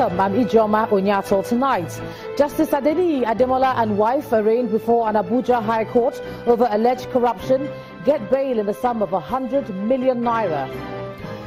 Welcome, I'm Ijoma Onyato. Tonight, Justice Adeniyi Ademola and wife arraigned before an Abuja High Court over alleged corruption get bail in the sum of 100 million naira.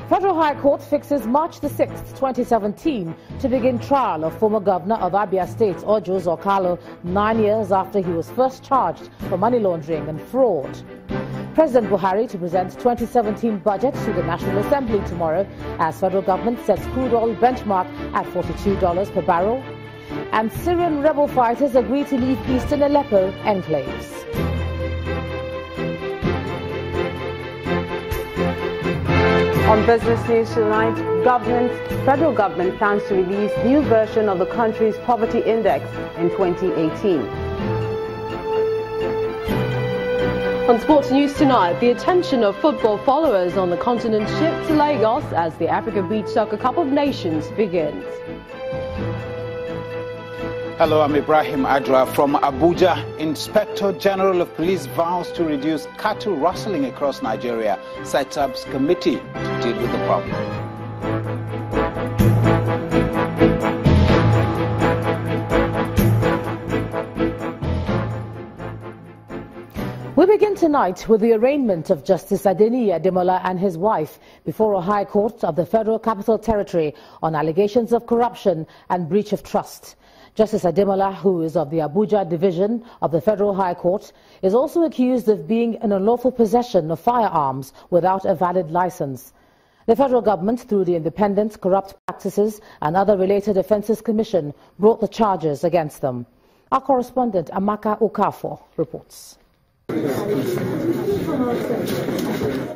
Federal High Court fixes March the 6th, 2017 to begin trial of former governor of Abia State, Orji Uzor Kalu, 9 years after he was first charged for money laundering and fraud. President Buhari to present 2017 budget to the National Assembly tomorrow as federal government sets crude oil benchmark at $42 per barrel. And Syrian rebel fighters agree to leave eastern Aleppo enclaves. On business news tonight, federal government plans to release new version of the country's poverty index in 2018. On sports news tonight, the attention of football followers on the continent shifts to Lagos as the Africa Beach Soccer Cup of Nations begins. Hello, I'm Ibrahim Adra from Abuja. Inspector General of Police vows to reduce cattle rustling across Nigeria, sets up committee to deal with the problem. We begin tonight with the arraignment of Justice Adeniyi Ademola and his wife before a high court of the Federal Capital Territory on allegations of corruption and breach of trust. Justice Ademola, who is of the Abuja Division of the Federal High Court, is also accused of being in unlawful possession of firearms without a valid license. The federal government, through the Independent Corrupt Practices and Other Related Offences Commission, brought the charges against them. Our correspondent Amaka Okafor reports.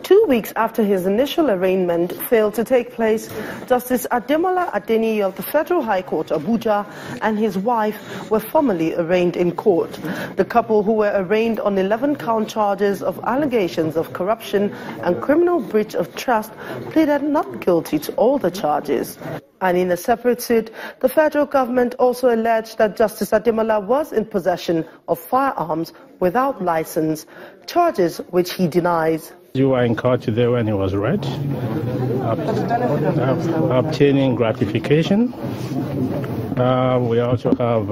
2 weeks after his initial arraignment failed to take place, Justice Ademola Adeniyi of the Federal High Court, Abuja, and his wife were formally arraigned in court. The couple, who were arraigned on 11-count charges of allegations of corruption and criminal breach of trust, pleaded not guilty to all the charges. And in a separate suit, the federal government also alleged that Justice Ademola was in possession of firearms without license, charges which he denies. You were in court today when he was read, obtaining gratification. We also have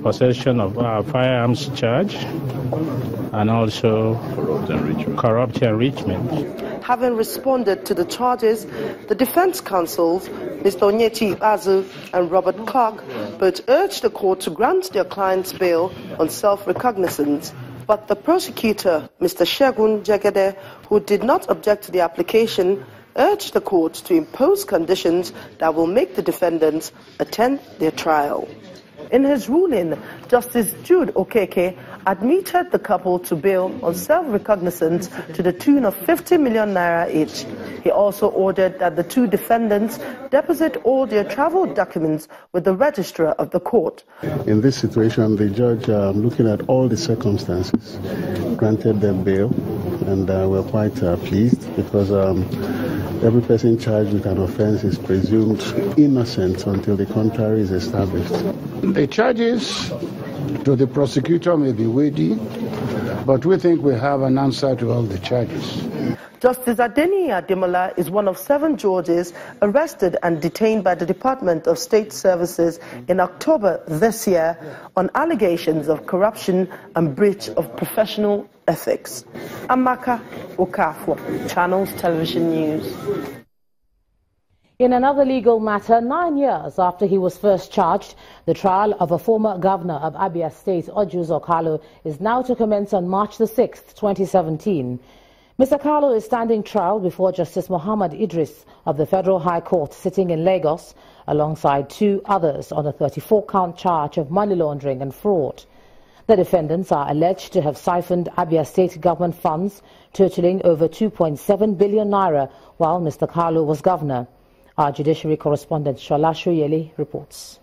possession of firearms charge and also corrupt enrichment. Having responded to the charges, the defense counsels, Mr. Onyeti Azu and Robert Clark, both urged the court to grant their clients bail on self-recognizance. But the prosecutor, Mr. Segun Jegede, who did not object to the application, urged the court to impose conditions that will make the defendants attend their trial. In his ruling, Justice Jude Okeke admitted the couple to bail on self-recognizance to the tune of 50 million naira each. He also ordered that the two defendants deposit all their travel documents with the registrar of the court. In this situation, the judge, looking at all the circumstances, granted them bail, and we're quite pleased because every person charged with an offense is presumed innocent until the contrary is established. The charges to the prosecutor may be weighty, but we think we have an answer to all the charges. Justice Adeniyi Ademola is one of 7 Georges arrested and detained by the Department of State Services in October this year on allegations of corruption and breach of professional ethics. Amaka Okafor, Channels Television News. In another legal matter, 9 years after he was first charged, the trial of a former governor of Abia State, Orji Uzor Kalu, is now to commence on March the 6th, 2017. Mr. Kalu is standing trial before Justice Muhammad Idris of the Federal High Court, sitting in Lagos, alongside 2 others on a 34-count charge of money laundering and fraud. The defendants are alleged to have siphoned Abia State government funds totaling over 2.7 billion naira while Mr. Kalu was governor. Our judiciary correspondent Shola Shoyele reports.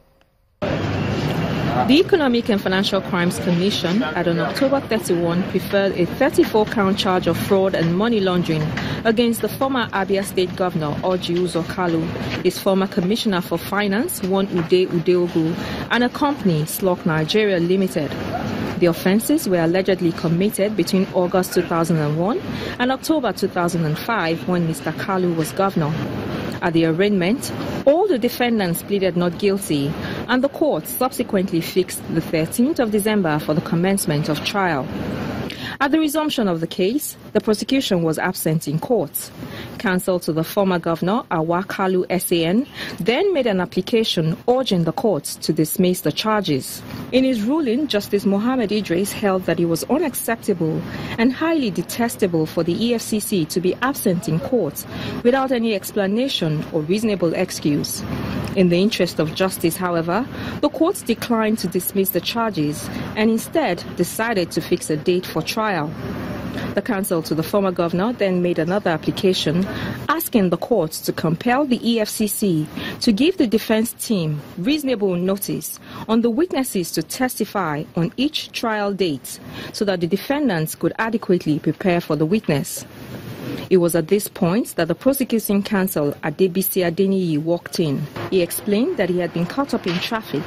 The Economic and Financial Crimes Commission, at on October 31, preferred a 34-count charge of fraud and money laundering against the former Abia State Governor, Orji Uzor Kalu, his former Commissioner for Finance, One Ude Udeogu, and a company, Slok Nigeria Limited. The offences were allegedly committed between August 2001 and October 2005 when Mr. Kalu was governor. At the arraignment, all the defendants pleaded not guilty, and the court subsequently fixed the 13th of December for the commencement of trial. At the resumption of the case, the prosecution was absent in court. Counsel to the former governor, Awakalu SAN, then made an application urging the court to dismiss the charges. In his ruling, Justice Mohammed Idris held that it was unacceptable and highly detestable for the EFCC to be absent in court without any explanation or reasonable excuse. In the interest of justice, however, the court declined to dismiss the charges and instead decided to fix a date for trial. The counsel to the former governor then made another application asking the court to compel the EFCC to give the defense team reasonable notice on the witnesses to testify on each trial date so that the defendants could adequately prepare for the witness. It was at this point that the prosecuting counsel, Adebisi Adeniyi, walked in. He explained that he had been caught up in traffic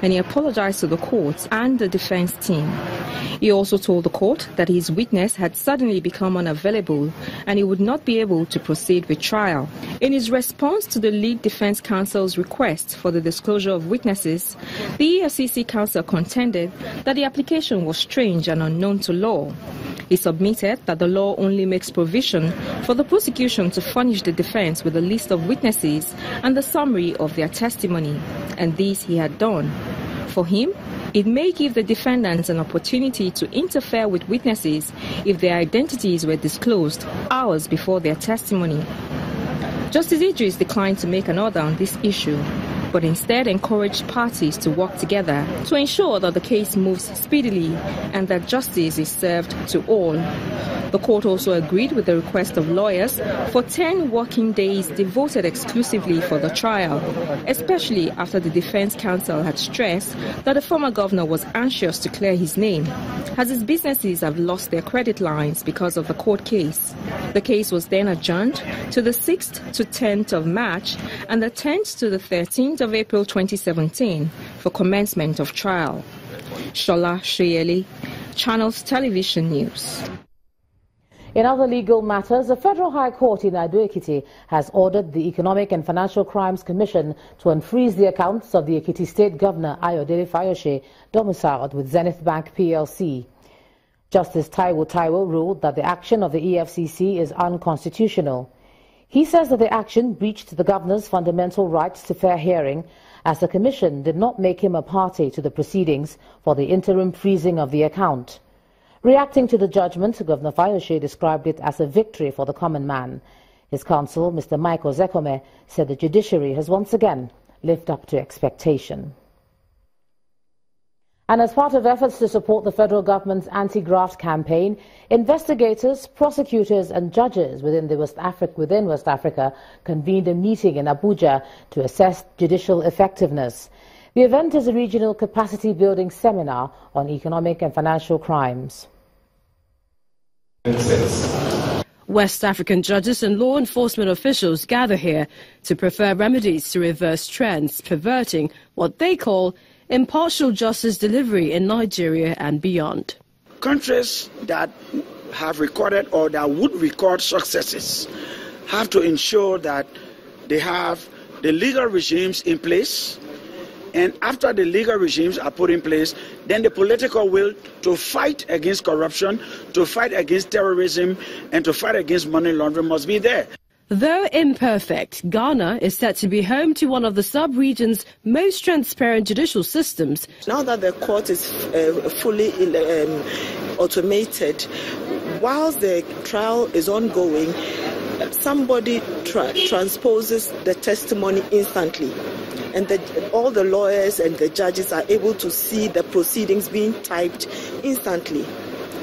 and he apologized to the court and the defense team. He also told the court that his witness had suddenly become unavailable and he would not be able to proceed with trial. In his response to the lead defense counsel's request for the disclosure of witnesses, the EFCC counsel contended that the application was strange and unknown to law. He submitted that the law only makes provision for the prosecution to furnish the defense with a list of witnesses and the summary of their testimony, and this he had done. For him, it may give the defendants an opportunity to interfere with witnesses if their identities were disclosed hours before their testimony. Justice Idris declined to make an order on this issue, but instead encouraged parties to work together to ensure that the case moves speedily and that justice is served to all. The court also agreed with the request of lawyers for 10 working days devoted exclusively for the trial, especially after the defense counsel had stressed that the former governor was anxious to clear his name, as his businesses have lost their credit lines because of the court case. The case was then adjourned to the 6th to 10th of March and the 10th to the 13th of April 2017 for commencement of trial. Shola Sheyeli, Channels Television News. In other legal matters, the Federal High Court in Ado-Ekiti has ordered the Economic and Financial Crimes Commission to unfreeze the accounts of the Ekiti State Governor Ayodele Fayose, domiciled with Zenith Bank PLC. Justice Taiwo ruled that the action of the EFCC is unconstitutional. He says that the action breached the governor's fundamental rights to fair hearing, as the commission did not make him a party to the proceedings for the interim freezing of the account. Reacting to the judgment, Governor Fayose described it as a victory for the common man. His counsel, Mr. Michael Zekome, said the judiciary has once again lived up to expectation. And as part of efforts to support the federal government's anti-graft campaign, investigators, prosecutors and judges within West Africa convened a meeting in Abuja to assess judicial effectiveness. The event is a regional capacity building seminar on economic and financial crimes. West African judges and law enforcement officials gather here to prefer remedies to reverse trends perverting what they call impartial justice delivery in Nigeria and beyond. Countries that have recorded or that would record successes have to ensure that they have the legal regimes in place, and after the legal regimes are put in place, then the political will to fight against corruption, to fight against terrorism, and to fight against money laundering must be there. Though imperfect, Ghana is set to be home to one of the sub-region's most transparent judicial systems. Now that the court is fully automated, whilst the trial is ongoing, somebody transposes the testimony instantly. And all the lawyers and the judges are able to see the proceedings being typed instantly.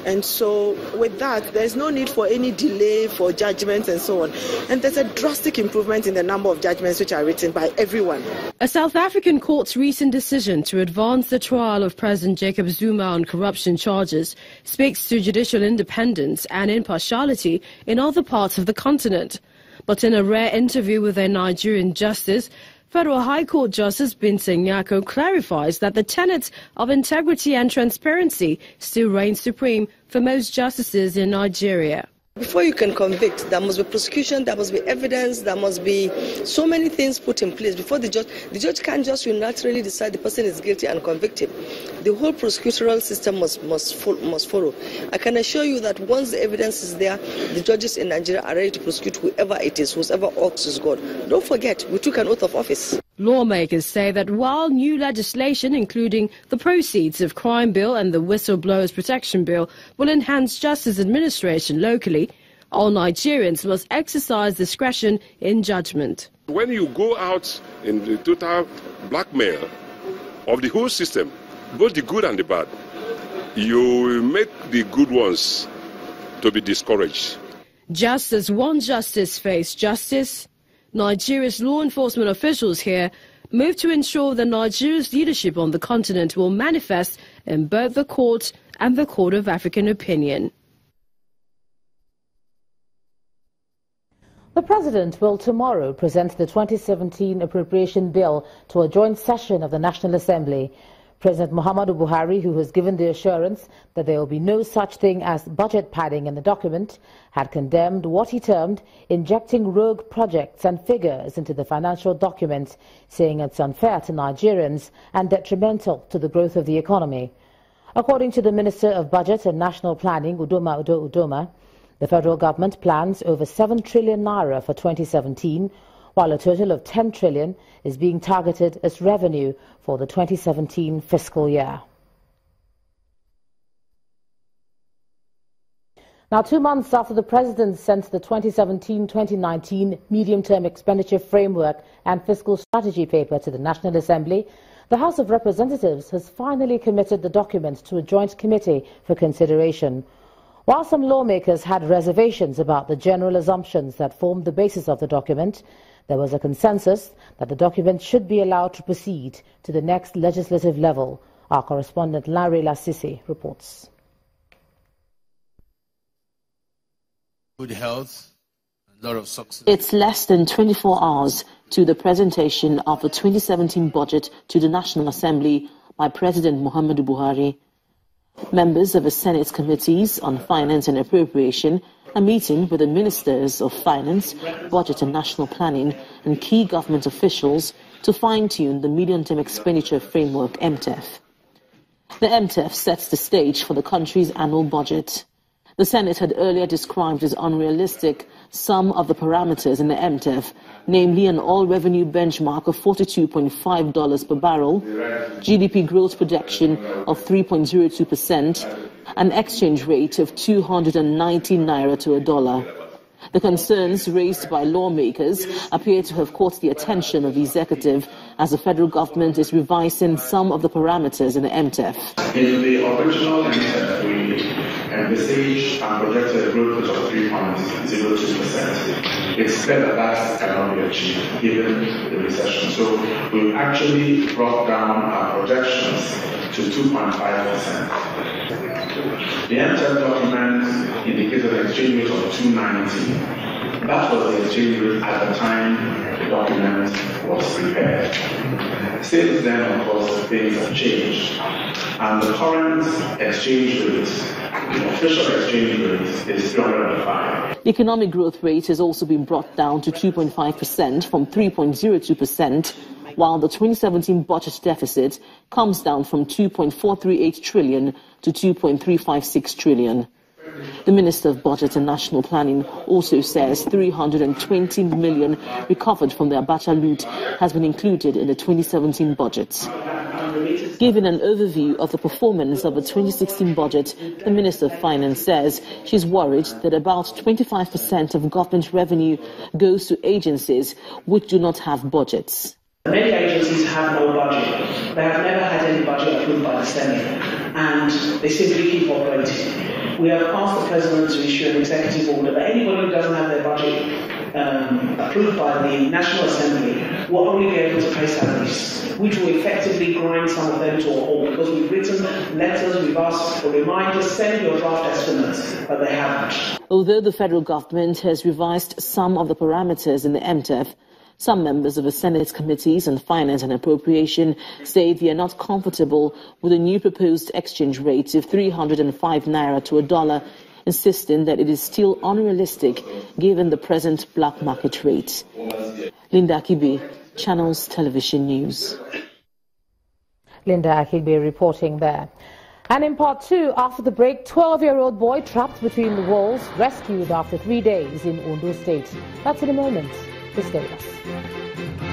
And so with that, there's no need for any delay for judgments and so on. And there's a drastic improvement in the number of judgments which are written by everyone. A South African court's recent decision to advance the trial of President Jacob Zuma on corruption charges speaks to judicial independence and impartiality in other parts of the continent. But in a rare interview with a Nigerian justice, Federal High Court Justice Binta Nyako clarifies that the tenets of integrity and transparency still reign supreme for most justices in Nigeria. Before you can convict, there must be prosecution, there must be evidence, there must be so many things put in place before the judge can't just unilaterally decide the person is guilty and convict him. The whole prosecutorial system must follow. I can assure you that once the evidence is there, the judges in Nigeria are ready to prosecute whoever it is, whoever ox is God. Don't forget, we took an oath of office. Lawmakers say that while new legislation, including the Proceeds of Crime Bill and the Whistleblowers Protection Bill, will enhance justice administration locally, all Nigerians must exercise discretion in judgment. When you go out in the total blackmail of the whole system, both the good and the bad, you will make the good ones to be discouraged. Just as one justice faced justice, Nigeria's law enforcement officials here move to ensure that Nigeria's leadership on the continent will manifest in both the court and the Court of African Opinion. The President will tomorrow present the 2017 appropriation bill to a joint session of the National Assembly. President Muhammadu Buhari, who has given the assurance that there will be no such thing as budget padding in the document, had condemned what he termed injecting rogue projects and figures into the financial document, saying it's unfair to Nigerians and detrimental to the growth of the economy. According to the Minister of Budget and National Planning, Udoma Udoma, the federal government plans over 7 trillion naira for 2017, while a total of 10 trillion is being targeted as revenue for the 2017 fiscal year. Now, 2 months after the President sent the 2017-2019 Medium-Term Expenditure Framework and Fiscal Strategy paper to the National Assembly, the House of Representatives has finally committed the document to a joint committee for consideration. While some lawmakers had reservations about the general assumptions that formed the basis of the document, there was a consensus that the document should be allowed to proceed to the next legislative level. Our correspondent Larry Lassisi reports. Good health, a lot of success. It's less than 24 hours to the presentation of the 2017 budget to the National Assembly by President Muhammadu Buhari. Members of the Senate Committees on Finance and Appropriation are meeting with the Ministers of Finance, Budget and National Planning and key government officials to fine-tune the Medium-Term Expenditure Framework MTEF. The MTEF sets the stage for the country's annual budget. The Senate had earlier described as unrealistic some of the parameters in the MTEF, namely an all-revenue benchmark of $42.5 per barrel, GDP growth projection of 3.02%, an exchange rate of 290 naira to a dollar. The concerns raised by lawmakers appear to have caught the attention of the executive as the federal government is revising some of the parameters in the MTEF. In the original MTEF, we envisaged and projected a growth rate of 3.02%. It's clear that cannot be achieved given the recession. So we actually brought down our projections to 2.5%. The MTEF document indicated an exchange rate of 290. That was the exchange rate at the time the document was prepared. Since then, of course, things have changed. And the current exchange rate, the official exchange rate, is 305. The economic growth rate has also been brought down to 2.5% from 3.02%, while the 2017 budget deficit comes down from 2.438 trillion to 2.356 trillion. The Minister of Budget and National Planning also says 320 million recovered from the Abacha loot has been included in the 2017 budget. Giving an overview of the performance of the 2016 budget, the Minister of Finance says she's worried that about 25% of government revenue goes to agencies which do not have budgets. Many agencies have no budget. They have never had any budget approved by the Senate, and they simply keep operating. We have asked the President to issue an executive order that anybody who doesn't have their budget approved by the National Assembly will only be able to pay salaries, which will effectively grind some of them to a halt, because we've written letters, we've asked for reminders, send your draft estimates, but they haven't. Although the federal government has revised some of the parameters in the MTEF, some members of the Senate Committees on Finance and Appropriation say they are not comfortable with the new proposed exchange rate of 305 naira to a dollar, insisting that it is still unrealistic given the present black market rate. Linda Akibe, Channels Television News. Linda Akibe reporting there. And in part 2, after the break, 12-year-old boy trapped between the walls, rescued after 3 days in Ondo State. That's in a moment. Please stay with us.